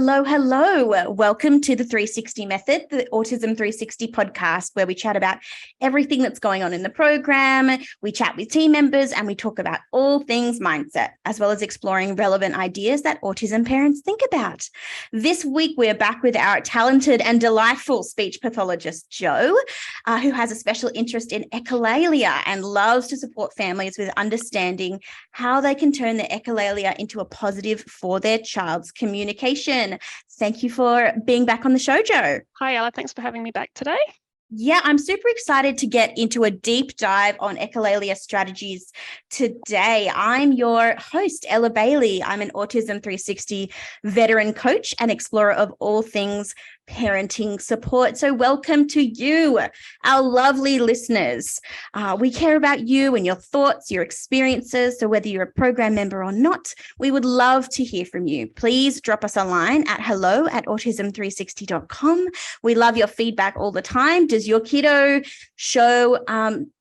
Hello, hello. Welcome to the 360 Method, the Autism 360 podcast, where we chat about everything that's going on in the program. We chat with team members and we talk about all things mindset, as well as exploring relevant ideas that autism parents think about. This week, we're back with our talented and delightful speech pathologist, Jo, who has a special interest in echolalia and loves to support families with understanding how they can turn their echolalia into a positive for their child's communication. Thank you for being back on the show, Jo. Hi, Ella. Thanks for having me back today. Yeah, I'm super excited to get into a deep dive on echolalia strategies today. I'm your host, Ella Bailey. I'm an Autism 360 veteran coach and explorer of all things parenting support. So welcome to you, our lovely listeners. We care about you and your thoughts, your experiences. So whether you're a program member or not, we would love to hear from you. Please drop us a line at hello@autism360.com. We love your feedback all the time. Does your kiddo show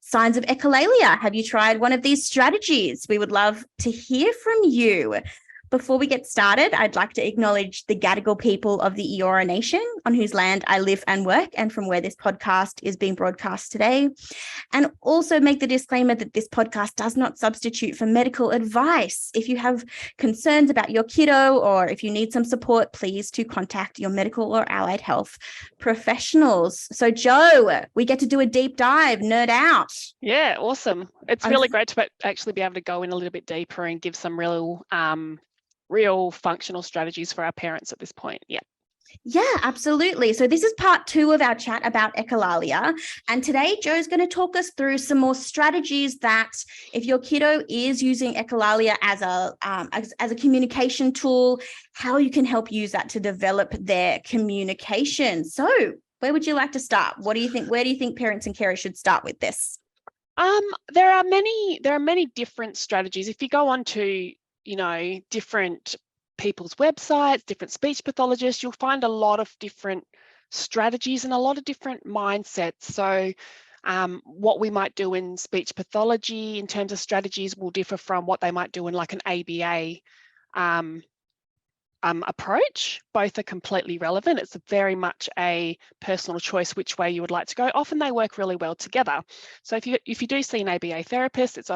signs of echolalia? Have you tried one of these strategies? We would love to hear from you. Before we get started, I'd like to acknowledge the Gadigal people of the Eora Nation, on whose land I live and work, and from where this podcast is being broadcast today. And also make the disclaimer that this podcast does not substitute for medical advice. If you have concerns about your kiddo or if you need some support, please to contact your medical or allied health professionals. So, Jo, we get to do a deep dive, nerd out. Yeah, awesome. It's really great to actually be able to go in a little bit deeper and give some real functional strategies for our parents at this point. Yeah, absolutely. So this is part 2 of our chat about echolalia. And today, Jo's going to talk us through some more strategies that if your kiddo is using echolalia as a communication tool, how you can help use that to develop their communication. So where would you like to start? What do you think? Where do you think parents and carers should start with this? There are many different strategies. If you go on to different people's websites, different speech pathologists, you'll find a lot of different strategies and a lot of different mindsets. So what we might do in speech pathology in terms of strategies will differ from what they might do in like an ABA approach. Both are completely relevant. It's very much a personal choice which way you would like to go. Often they work really well together. So if you do see an ABA therapist, it's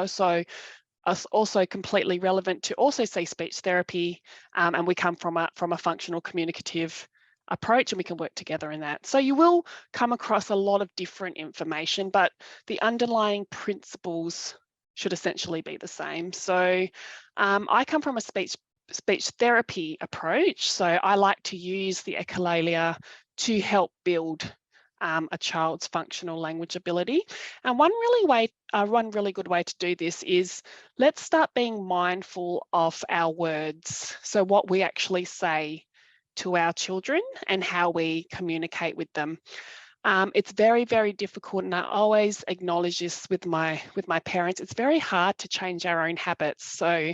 also completely relevant to also see speech therapy, and we come from a functional communicative approach, and we can work together in that. So you will come across a lot of different information, but the underlying principles should essentially be the same. So I come from a speech therapy approach, so I like to use the echolalia to help build a child's functional language ability. And one really good way to do this is let's start being mindful of our words. So what we actually say to our children and how we communicate with them. It's very, very difficult, and I always acknowledge this with my parents. It's very hard to change our own habits. So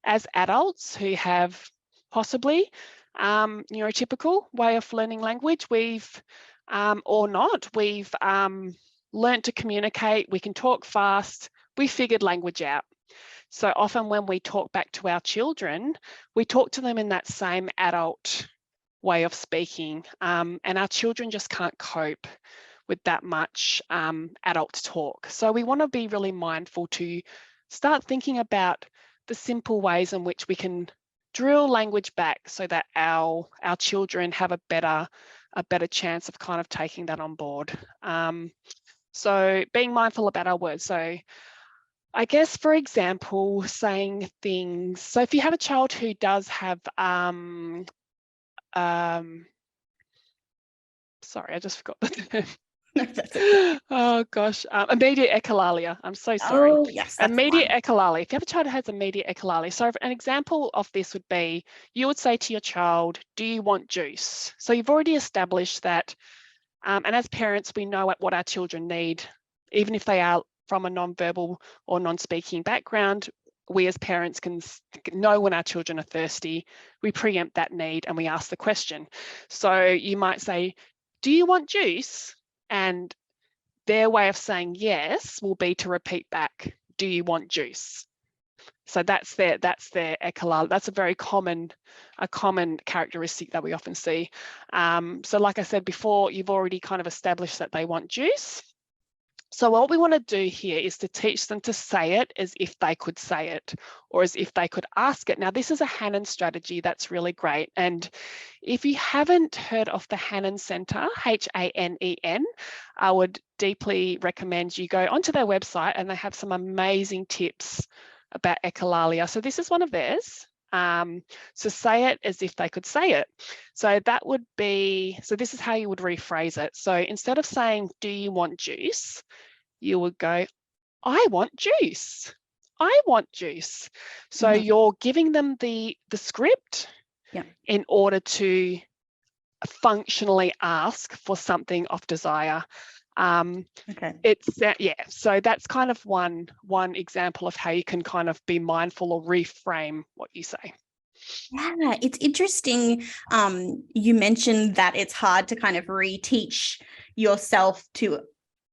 as adults who have possibly neurotypical way of learning language, we've learned to communicate, we can talk fast, we figured language out. So often when we talk back to our children, we talk to them in that same adult way of speaking, and our children just can't cope with that much adult talk. So we want to be really mindful to start thinking about the simple ways in which we can drill language back so that our children have a better chance of kind of taking that on board. So being mindful about our words. So I guess, for example, saying things. So if you have a child who does have, sorry, I just forgot the term. Oh gosh, immediate echolalia. I'm so sorry. Oh yes, immediate echolalia. If you have a child who has immediate echolalia, so an example of this would be, you would say to your child, "Do you want juice?" So you've already established that, and as parents, we know what our children need, even if they are from a non-verbal or non-speaking background. We as parents can know when our children are thirsty. We preempt that need and we ask the question. So you might say, "Do you want juice?" And their way of saying yes will be to repeat back, "Do you want juice?" So that's their echolalia. That's a common characteristic that we often see. So like I said before, you've already kind of established that they want juice. So what we want to do here is to teach them to say it as if they could say it, or as if they could ask it. Now, this is a Hanen strategy that's really great. And if you haven't heard of the Hanen Centre, Hanen, I would deeply recommend you go onto their website, and they have some amazing tips about echolalia. So this is one of theirs. So say it as if they could say it. So that would be, so this is how you would rephrase it. So instead of saying, do you want juice? You would go, I want juice. I want juice. So you're giving them the script in order to functionally ask for something of desire. So that's kind of one example of how you can kind of be mindful or reframe what you say. Yeah, it's interesting. You mentioned that it's hard to kind of reteach yourself to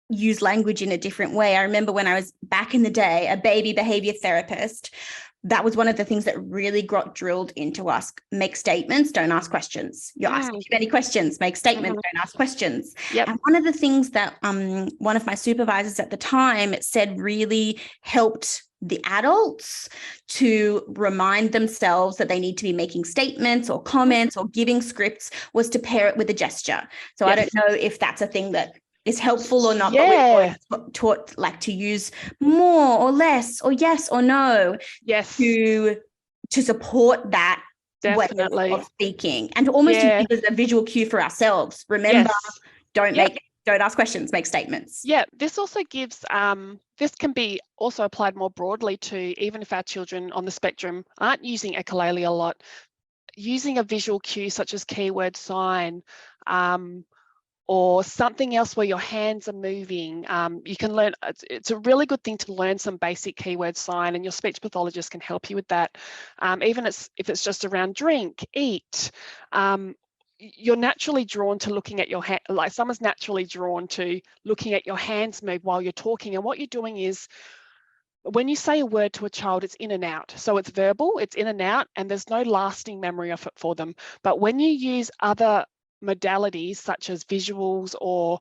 use language in a different way. I remember when I was back in the day, a baby behavior therapist, that was one of the things that really got drilled into us. Make statements, don't ask questions. You're asking too many questions, make statements, don't ask questions. And one of the things that one of my supervisors at the time said really helped the adults to remind themselves that they need to be making statements or comments or giving scripts was to pair it with a gesture. So I don't know if that's a thing that is helpful or not, but we're always taught like to use more or less or yes or no to support that way of speaking, and to almost use it as a visual cue for ourselves. Remember, don't ask questions, make statements. Yeah, this also gives, this can be also applied more broadly to even if our children on the spectrum aren't using echolalia a lot, using a visual cue such as keyword sign, or something else where your hands are moving. You can learn, it's a really good thing to learn some basic keyword sign, and your speech pathologist can help you with that. Even if it's just around drink, eat, you're naturally drawn to looking at your hand, like someone's naturally drawn to looking at your hands move while you're talking. And what you're doing is, when you say a word to a child, it's in and out. So it's verbal, it's in and out, and there's no lasting memory of it for them. But when you use other modalities such as visuals or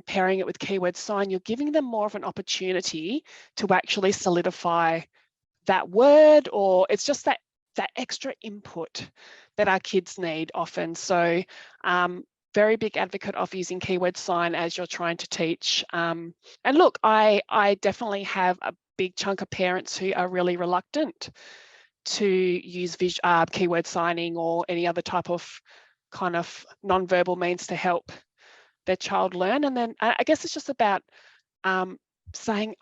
pairing it with keyword sign, you're giving them more of an opportunity to actually solidify that word, or it's just that extra input that our kids need often. So very big advocate of using keyword sign as you're trying to teach. And look, I definitely have a big chunk of parents who are really reluctant to use keyword signing or any other type of kind of non-verbal means to help their child learn. And then I guess it's just about saying,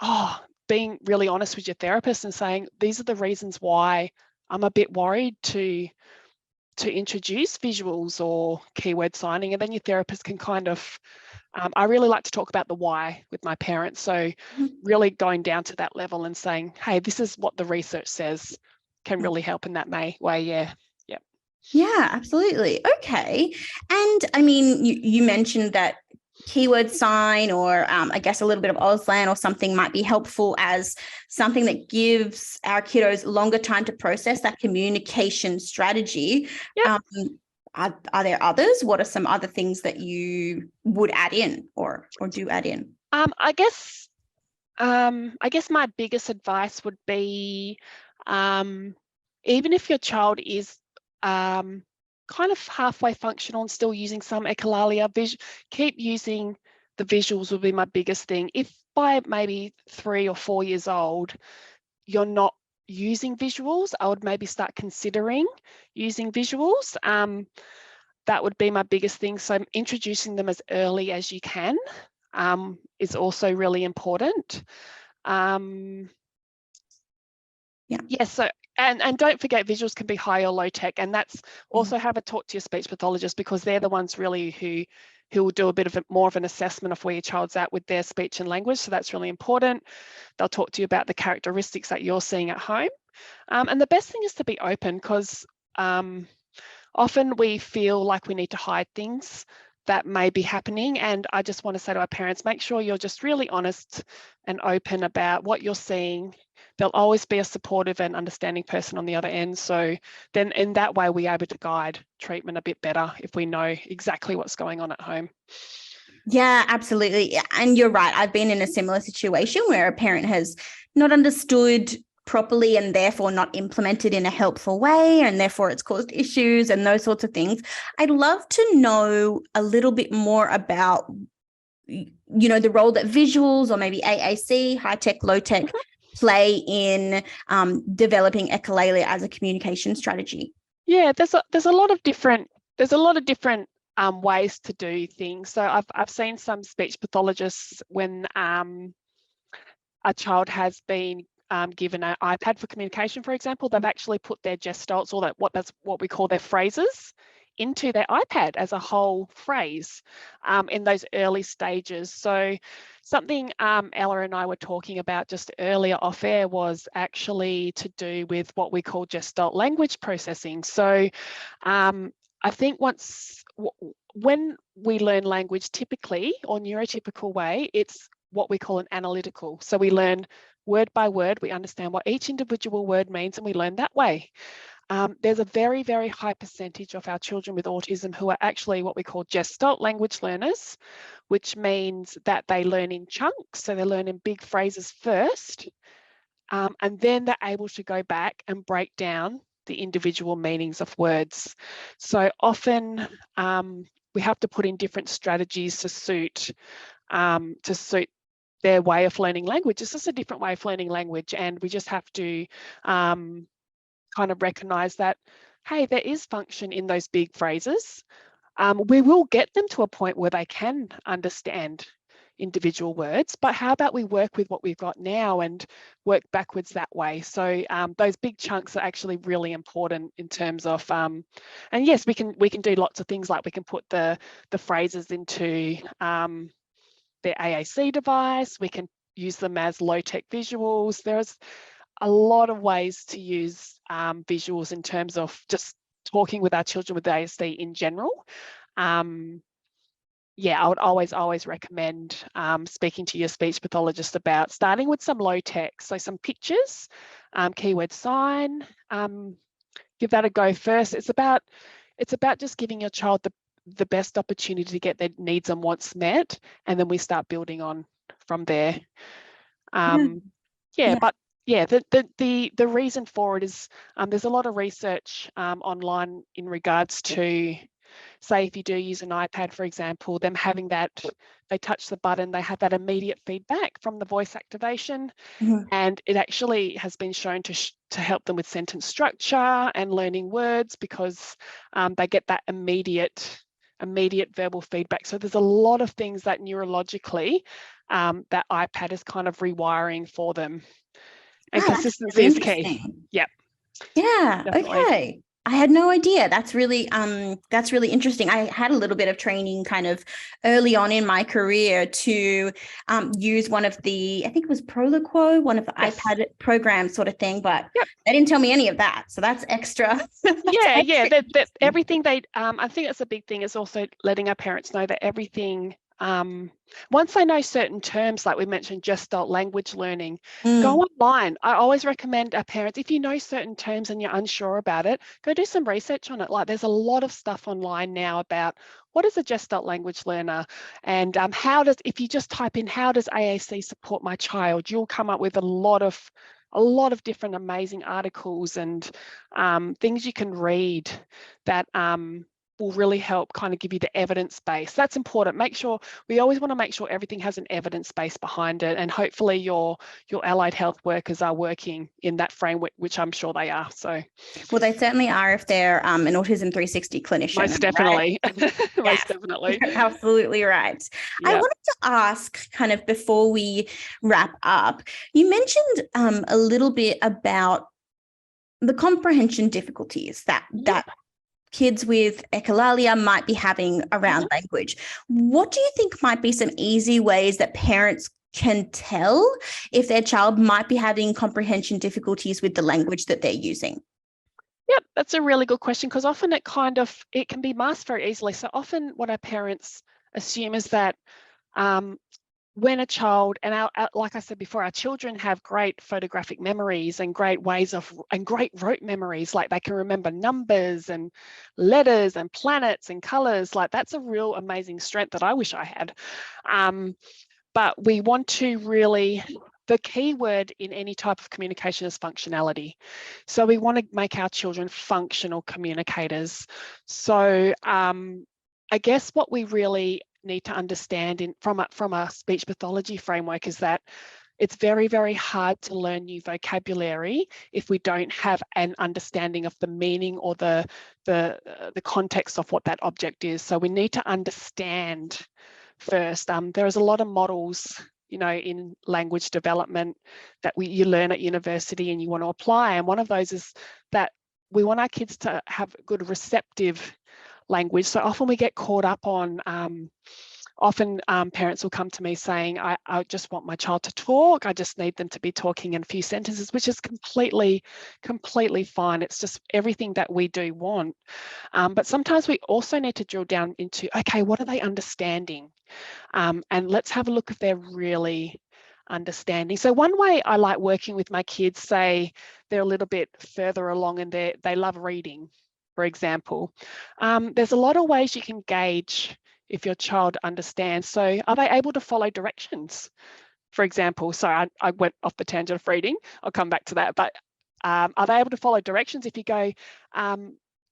being really honest with your therapist and saying, these are the reasons why I'm a bit worried to introduce visuals or keyword signing. And then your therapist can kind of, I really like to talk about the why with my parents. So really going down to that level and saying, hey, this is what the research says can really help in that way. Yeah, absolutely. Okay. And I mean, you mentioned that keyword sign or I guess a little bit of Auslan or something might be helpful as something that gives our kiddos longer time to process that communication strategy. Are there others? What are some other things that you would add in or do add in? I guess my biggest advice would be, even if your child is kind of halfway functional and still using some echolalia, keep using the visuals would be my biggest thing. If by maybe 3 or 4 years old, you're not using visuals, I would maybe start considering using visuals. That would be my biggest thing. So introducing them as early as you can is also really important. So and don't forget, visuals can be high or low tech, and that's also have a talk to your speech pathologist, because they're the ones really who will do a bit of more of an assessment of where your child's at with their speech and language. So that's really important. They'll talk to you about the characteristics that you're seeing at home. And the best thing is to be open, because often we feel like we need to hide things that may be happening. And I just want to say to our parents, make sure you're just really honest and open about what you're seeing. There'll always be a supportive and understanding person on the other end. So then in that way, we're able to guide treatment a bit better if we know exactly what's going on at home. Yeah, absolutely. Yeah, and you're right. I've been in a similar situation where a parent has not understood properly and therefore not implemented in a helpful way, and therefore it's caused issues and those sorts of things. I'd love to know a little bit more about, the role that visuals or maybe AAC, high tech, low tech, play in developing echolalia as a communication strategy. Yeah, there's a lot of different ways to do things. So I've seen some speech pathologists when a child has been given an iPad for communication, for example, they've actually put their gestalts, or that's what we call their phrases, into their iPad as a whole phrase in those early stages. So something Ella and I were talking about just earlier off air was actually to do with what we call gestalt language processing. So I think when we learn language typically or neurotypical way, it's what we call an analytical. So we learn word by word, we understand what each individual word means, and we learn that way. There's a very, very high percentage of our children with autism who are actually what we call gestalt language learners, which means that they learn in chunks. So they learn in big phrases first, and then they're able to go back and break down the individual meanings of words. So often we have to put in different strategies to suit their way of learning language. It's just a different way of learning language, and we just have to kind of recognize that, hey, there is function in those big phrases. We will get them to a point where they can understand individual words, but how about we work with what we've got now and work backwards that way? So those big chunks are actually really important in terms of, and yes, we can do lots of things, like we can put the phrases into their AAC device, we can use them as low-tech visuals. There's a lot of ways to use visuals in terms of just talking with our children with ASD in general. Yeah, I would always recommend speaking to your speech pathologist about starting with some low tech, so some pictures, keyword sign, give that a go first. It's about just giving your child the best opportunity to get their needs and wants met, and then we start building on from there. But yeah, the reason for it is there's a lot of research online in regards to, say, if you do use an iPad, for example, them having that, they touch the button, they have that immediate feedback from the voice activation, and it actually has been shown to help them with sentence structure and learning words, because they get that immediate verbal feedback. So there's a lot of things that neurologically that iPad is kind of rewiring for them. And consistency is key. Yeah. Definitely. Okay. I had no idea. That's really interesting. I had a little bit of training kind of early on in my career to use one of the, I think it was Proloquo, one of the iPad programs sort of thing, but they didn't tell me any of that. So that's extra. That everything I think that's a big thing, is also letting our parents know that everything, once they know certain terms, like we mentioned, gestalt language learning, go online. I always recommend our parents, if you know certain terms and you're unsure about it, go do some research on it. Like, there's a lot of stuff online now about what is a gestalt language learner, and if you just type in how does AAC support my child, you'll come up with a lot of different amazing articles and things you can read that will really help kind of give you the evidence base. That's important. We always want to make sure everything has an evidence base behind it, and hopefully your allied health workers are working in that framework, which I'm sure they are. So, well, they certainly are if they're an Autism 360 clinician. Most definitely. Right? Most definitely. You're absolutely right. Yep. I wanted to ask, kind of before we wrap up, you mentioned a little bit about the comprehension difficulties that kids with echolalia might be having around language. What do you think might be some easy ways that parents can tell if their child might be having comprehension difficulties with the language that they're using? Yep, that's a really good question, because often it can be masked very easily. So often what our parents assume is that when a child, and like I said before, our children have great photographic memories and great rote memories, like they can remember numbers and letters and planets and colors. Like that's a real amazing strength that I wish I had. But we want to really, the key word in any type of communication is functionality. So we want to make our children functional communicators. So I guess what we really need to understand from a speech pathology framework is that it's very, very hard to learn new vocabulary if we don't have an understanding of the meaning or the context of what that object is. So we need to understand first. There's a lot of models, in language development that you learn at university and you want to apply. And one of those is that we want our kids to have good receptive language. So often we get caught up on, parents will come to me saying, I just want my child to talk. I just need them to be talking in a few sentences, which is completely fine. It's just everything that we do want. But sometimes we also need to drill down into, okay, what are they understanding? And let's have a look if they're really understanding. So one way I like working with my kids, say they're a little bit further along and they love reading, for example. There's a lot of ways you can gauge if your child understands. So are they able to follow directions? For example, sorry, I went off the tangent of reading. I'll come back to that. But are they able to follow directions if you go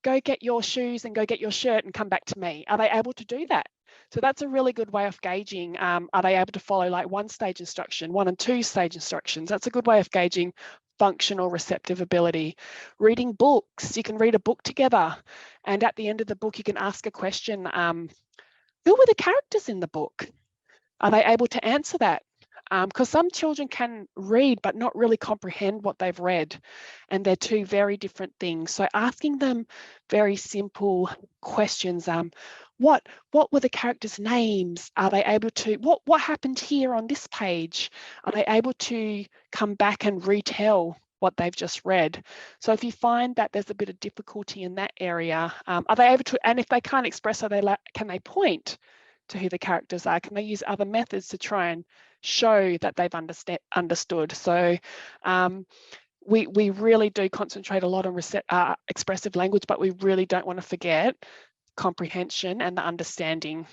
get your shoes and go get your shirt and come back to me? Are they able to do that? So that's a really good way of gauging, are they able to follow like 1-stage instruction, 1 and 2-stage instructions? That's a good way of gauging functional receptive ability. Reading books, you can read a book together, and at the end of the book, you can ask a question, who were the characters in the book? Are they able to answer that? Because some children can read but not really comprehend what they've read, and they're two very different things. So asking them very simple questions, what were the characters' names? Are they able to, what happened here on this page? Are they able to come back and retell what they've just read? So if you find that there's a bit of difficulty in that area, are they able to, and if they can't express, can they point to who the characters are? Can they use other methods to try and show that they've understood? So we really do concentrate a lot on expressive language, but we really don't want to forget comprehension and the understanding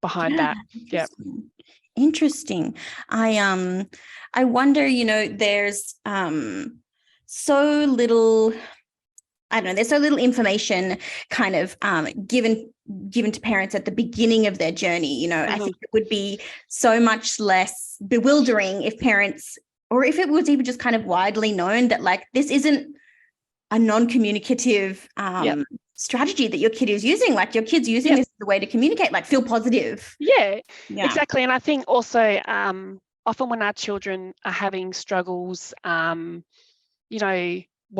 behind that. Yeah. Interesting. I wonder, there's so little, I don't know, there's so little information kind of given to parents at the beginning of their journey. I think it would be so much less bewildering if parents, or if it was even just kind of widely known that like this isn't a non-communicative strategy that your kid is using. Like your kid's using this as a way to communicate, like feel positive. Yeah, exactly. And I think also often when our children are having struggles, what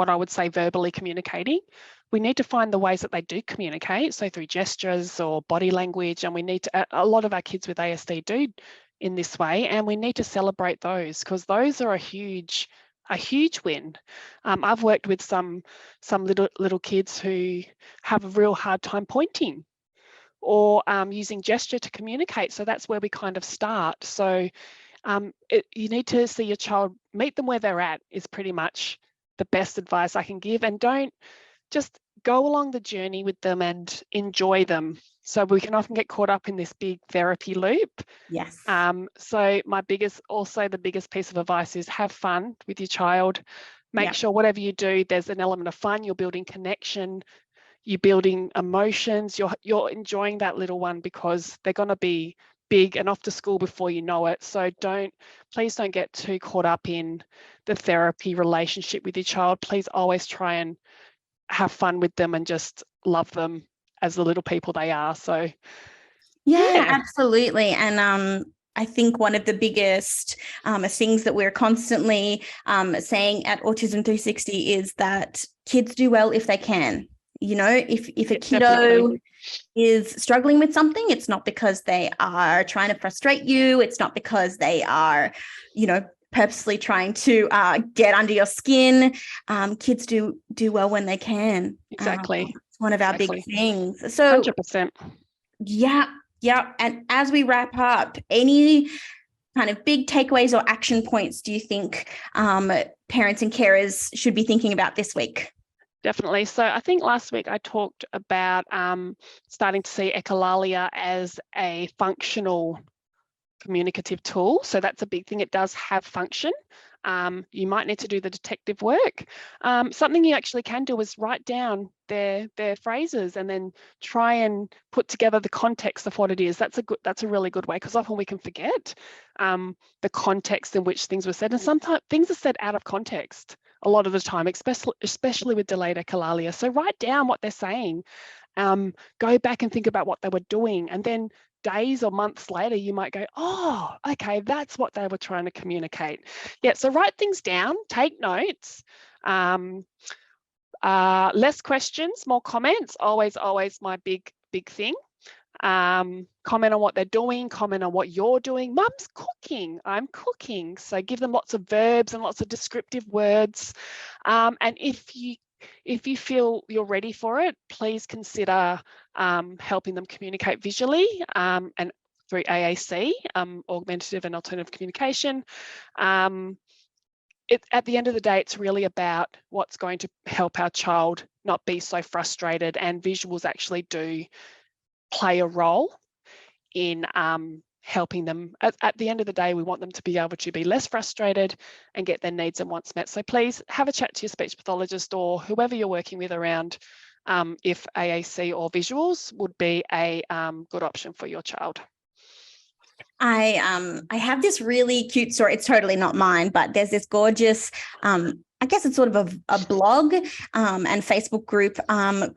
I would say verbally communicating, we need to find the ways that they do communicate. So through gestures or body language, and we need to, a lot of our kids with ASD do in this way, and we need to celebrate those, because those are a huge win. I've worked with some little kids who have a real hard time pointing or using gesture to communicate. So that's where we kind of start. So you need to see your child, meet them where they're at, is pretty much the best advice I can give. And don't just go along the journey with them and enjoy them. So we can often get caught up in this big therapy loop. Yes. So the biggest piece of advice is have fun with your child. Make sure whatever you do, there's an element of fun. You're building connection, you're building emotions, you're enjoying that little one, because they're going to be big and off to school before you know it. So please don't get too caught up in the therapy relationship with your child. Please always try and have fun with them and just love them as the little people they are. So yeah. Absolutely. And I think one of the biggest things that we're constantly saying at Autism 360 is that kids do well if they can. If a kiddo is struggling with something, it's not because they are trying to frustrate you. It's not because they are, purposely trying to get under your skin. Kids do well when they can. Exactly. It's one of our big things. So 100%. Yeah. And as we wrap up, any kind of big takeaways or action points do you think parents and carers should be thinking about this week? Definitely. So I think last week I talked about starting to see Echolalia as a functional communicative tool. So that's a big thing. It does have function. You might need to do the detective work. Something you actually can do is write down their phrases and then try and put together the context of what it is. That's a really good way, because often we can forget the context in which things were said, and sometimes things are said out of context a lot of the time, especially with delayed echolalia. So write down what they're saying. Go back and think about what they were doing, and then days or months later, you might go, oh, okay, that's what they were trying to communicate. Yeah, so write things down, take notes. Less questions, more comments, always my big thing. Comment on what they're doing, comment on what you're doing. Mum's cooking, I'm cooking. So give them lots of verbs and lots of descriptive words. And if you feel you're ready for it, please consider helping them communicate visually and through AAC, augmentative and alternative communication. At the end of the day, it's really about what's going to help our child not be so frustrated, and visuals actually do play a role in helping them. At the end of the day, we want them to be able to be less frustrated and get their needs and wants met. So please have a chat to your speech pathologist or whoever you're working with around if AAC or visuals would be a good option for your child. I have this really cute story. It's totally not mine, but there's this gorgeous, I guess it's sort of a blog and Facebook group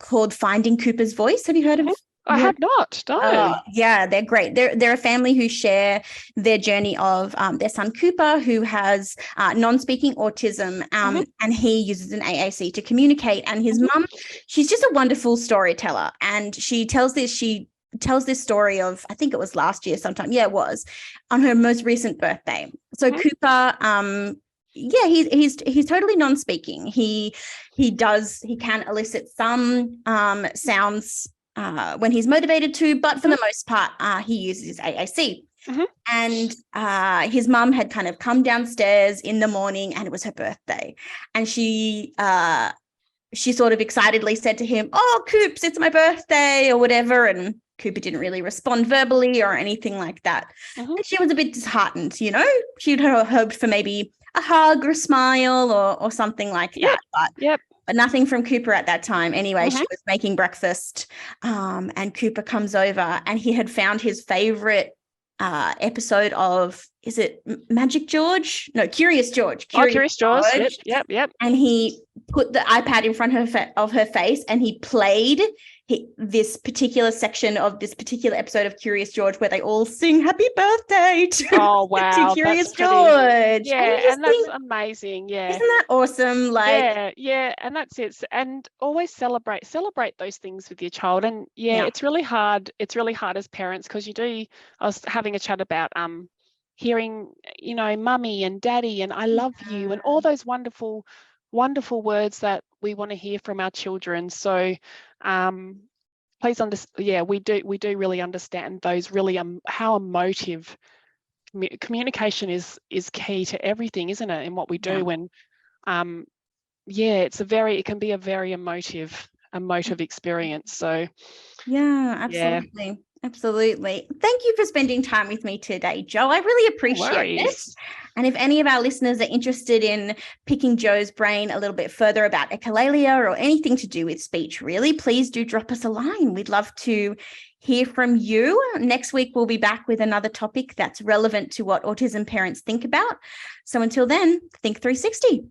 called Finding Cooper's Voice. Have you heard of it? I have not. No. Yeah, they're great. They're a family who share their journey of their son Cooper, who has non-speaking autism, and he uses an AAC to communicate. And his mum, she's just a wonderful storyteller, and she tells this story of, I think it was last year sometime. Yeah, it was on her most recent birthday. So Cooper, he's totally non-speaking. He can elicit some sounds when he's motivated to, but for the most part, he uses AAC. And his mum had kind of come downstairs in the morning, and it was her birthday, and she sort of excitedly said to him, "Oh, Coops, it's my birthday," or whatever, and Cooper didn't really respond verbally or anything like that. And she was a bit disheartened, you know. She'd hoped for maybe a hug or a smile or something like that. But nothing from Cooper at that time. Anyway, she was making breakfast, and Cooper comes over, and he had found his favorite episode of, is it Magic George? No, Curious George. Curious George. Yep. And he put the iPad in front of her face, and he played this particular section of this particular episode of Curious George where they all sing happy birthday to, to Curious George. And that's amazing. Yeah. Isn't that awesome? Yeah. And that's it. And always celebrate those things with your child. And it's really hard. It's really hard as parents, because I was having a chat about hearing, mummy and daddy and I love you and all those wonderful words that we want to hear from our children. So please understand, we do really understand those, really how emotive communication is key to everything, isn't it, in what we do. And it can be a very emotive experience. So Absolutely. Thank you for spending time with me today, Jo. I really appreciate it. And if any of our listeners are interested in picking Jo's brain a little bit further about echolalia or anything to do with speech, really, please do drop us a line. We'd love to hear from you. Next week, we'll be back with another topic that's relevant to what autism parents think about. So until then, think 360.